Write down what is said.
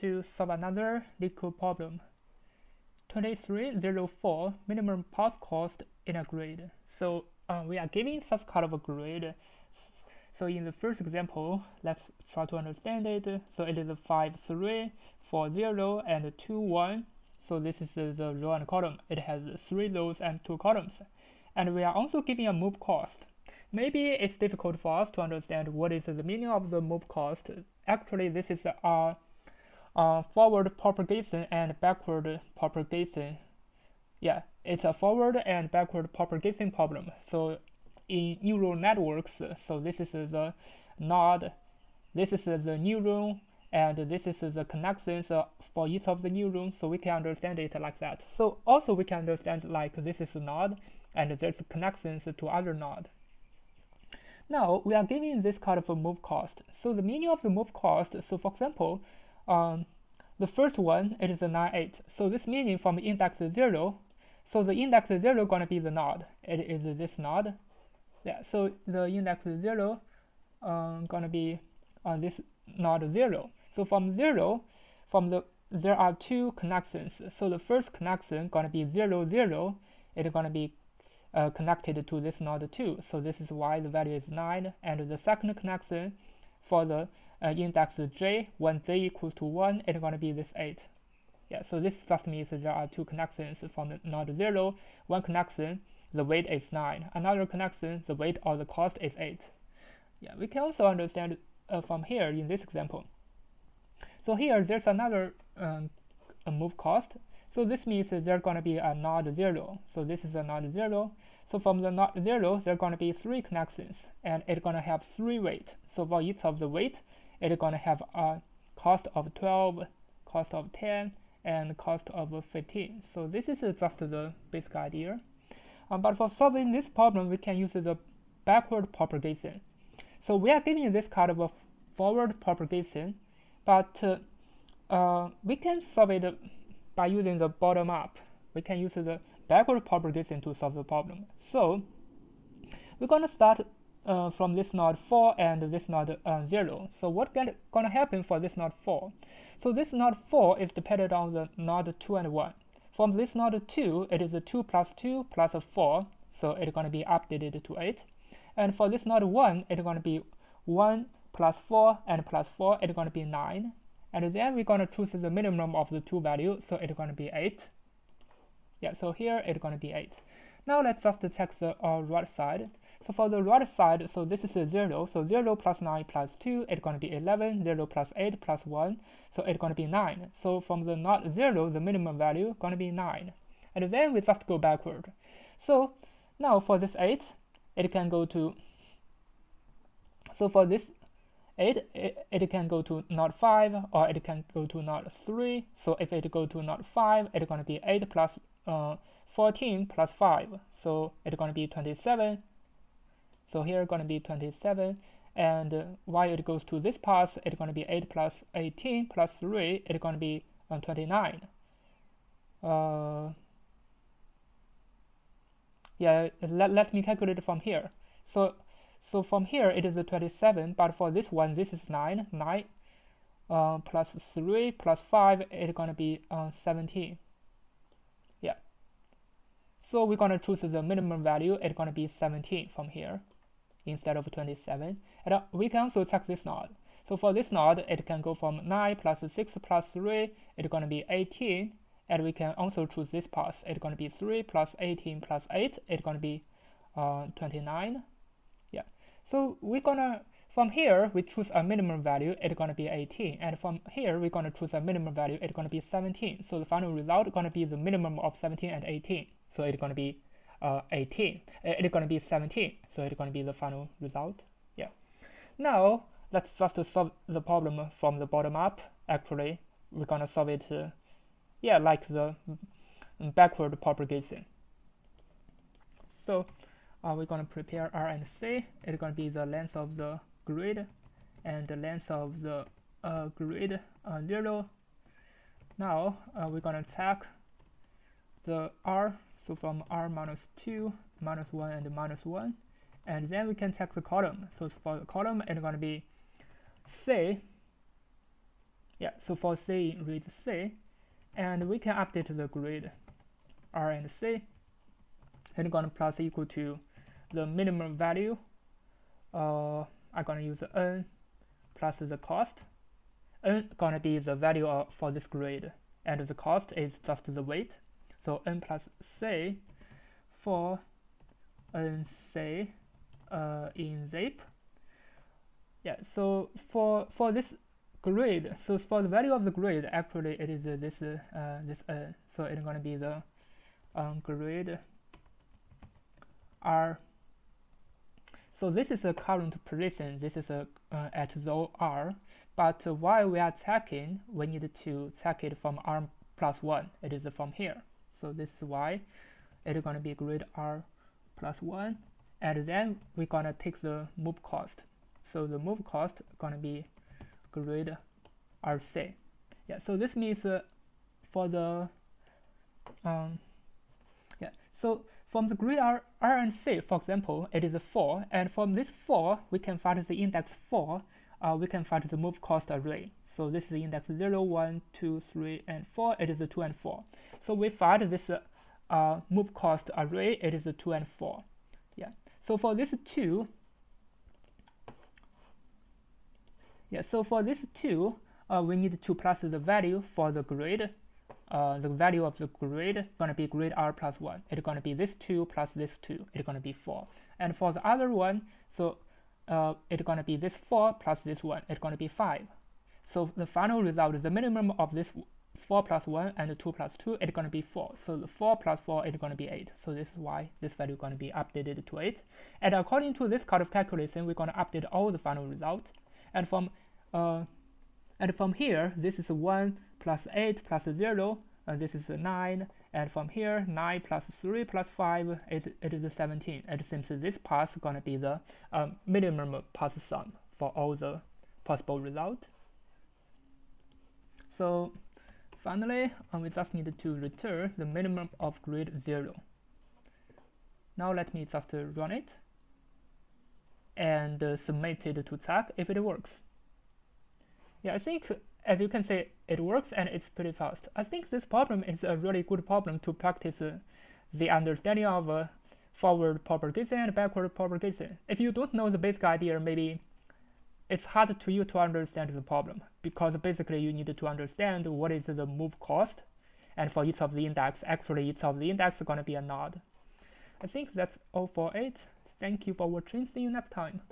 to solve another Leetcode problem. 2304 minimum path cost in a grid. So we are giving such kind of a grid. So in the first example, let's try to understand it. So it is 5, 3, 4, 0, and 2, 1. So this is the row and column. It has 3 rows and 2 columns. And we are also giving a move cost. Maybe it's difficult for us to understand what is the meaning of the move cost. Actually, this is our forward propagation and backward propagation. Yeah, it's a forward and backward propagation problem. So in neural networks, so this is the node, this is the neuron, and this is the connections for each of the neurons, so we can understand it like that. So also we can understand like this is a node, and there's connections to other node. Now we are giving this kind of a move cost. So the meaning of the move cost, so for example, the first one, it is a 9, 8. So this meaning from index 0, so the index 0 going to be the node. It is this node. Yeah, so the index 0 going to be this node 0. So from 0, there are 2 connections. So the first connection going to be 0, 0. It's going to be connected to this node 2. So this is why the value is 9. And the second connection for the index j, when j equals to 1, it's going to be this 8. Yeah, so this just means there are 2 connections from the node 0. One connection, the weight is 9. Another connection, the weight or the cost is 8. Yeah, we can also understand from here in this example. So here there's another a move cost. So this means there's going to be a node 0. So this is a node 0. So from the node 0, there are going to be 3 connections, and it's going to have 3 weight. So for each of the weight, it's going to have a cost of 12, cost of 10, and cost of 15. So this is just the basic idea. But for solving this problem, we can use the backward propagation. So we are giving this kind of a forward propagation, but we can solve it by using the bottom up. We can use the backward propagation to solve the problem. So we're going to start from this node 4 and this node 0. So what's going to happen for this node 4? So this node 4 is dependent on the node 2 and 1. From this node 2, it is 2 plus 2 plus 4, so it's going to be updated to 8. And for this node 1, it's going to be 1 plus 4 and plus 4, it's going to be 9. And then we're going to choose the minimum of the 2 values, so it's going to be 8. Yeah, so here it's going to be 8. Now let's just check the right side. So for the right side, so this is 0. So 0 plus 9 plus 2, it's going to be 11. 0 plus 8 plus 1, so it's going to be 9. So from the node 0, the minimum value going to be 9. And then we just go backward. So now for this 8, it can go to, so for this 8, it can go to node 5, or it can go to node 3. So if it go to node 5, it's going to be 8 plus 14 plus 5. So it's going to be 27. So here it's going to be 27. And while it goes to this path, it's going to be 8 plus 18 plus 3. It's going to be 29. Yeah, let me calculate it from here. So from here it is 27, but for this one, this is 9. 9 plus 3 plus 5, it's going to be 17. Yeah. So we're going to choose the minimum value. It's going to be 17 from here instead of 27. And we can also check this node. So for this node, it can go from 9 plus 6 plus 3. It's going to be 18. And we can also choose this path. It's going to be 3 plus 18 plus 8. It's going to be 29. Yeah. So we're going to, from here, we choose a minimum value. It's going to be 18. And from here, we're going to choose a minimum value. It's going to be 17. So the final result is going to be the minimum of 17 and 18. So it's going to be 18. It's going to be 17. So it's going to be the final result. Yeah. Now let's just solve the problem from the bottom up. Actually, we're going to solve it, yeah, like the backward propagation. So we're going to prepare R and C. It's going to be the length of the grid and the length of the grid 0. Now we're going to check the R. So from R minus 2, minus 1, and minus 1. And then we can check the column. So for the column, it's going to be C Yeah, so for C, read C, and we can update the grid R and C, and gonna plus equal to the minimum value. I'm gonna use n plus the cost. N gonna be the value for this grid, and the cost is just the weight. So n plus C for nc in zip. Yeah, so for this grid, so for the value of the grid, actually it is this n. So it's gonna be the grid R. So this is a current position. This is at zone R. But while we are checking, we need to check it from R plus 1. It is from here. So this is why it's going to be grid R plus 1. And then we're going to take the move cost. So the move cost is going to be grid RC. Yeah, so this means for the so from the grid R and C, for example, it is 4, and from this 4, we can find the index 4. We can find the move cost array. So this is the index 0, 1, 2, 3, and 4. It is 2 and 4. So we find this move cost array. It is 2 and 4. Yeah. So for this 2, we need to plus the value for the grid. The value of the grid is going to be grid R plus 1. It's going to be this 2 plus this 2. It's going to be 4. And for the other one, so it's going to be this 4 plus this 1. It's going to be 5. So the final result is the minimum of this 4 plus 1 and 2 plus 2. It's going to be 4. So the 4 plus 4 is going to be 8. So this is why this value is going to be updated to 8. And according to this kind of calculation, we're going to update all the final results. And from here, this is 1 plus 8 plus 0, this is 9, and from here 9 plus 3 plus 5 it is 17. It seems this path is going to be the minimum path sum for all the possible results. So finally, we just need to return the minimum of grid 0. Now let me just run it and submit it to check if it works. Yeah, I think as you can see, it works and it's pretty fast. I think this problem is a really good problem to practice the understanding of forward propagation and backward propagation. If you don't know the basic idea, maybe it's hard to you to understand the problem, because basically you need to understand what is the move cost, and for each of the index, actually each of the index is going to be a node. I think that's all for it. Thank you for watching. See you next time.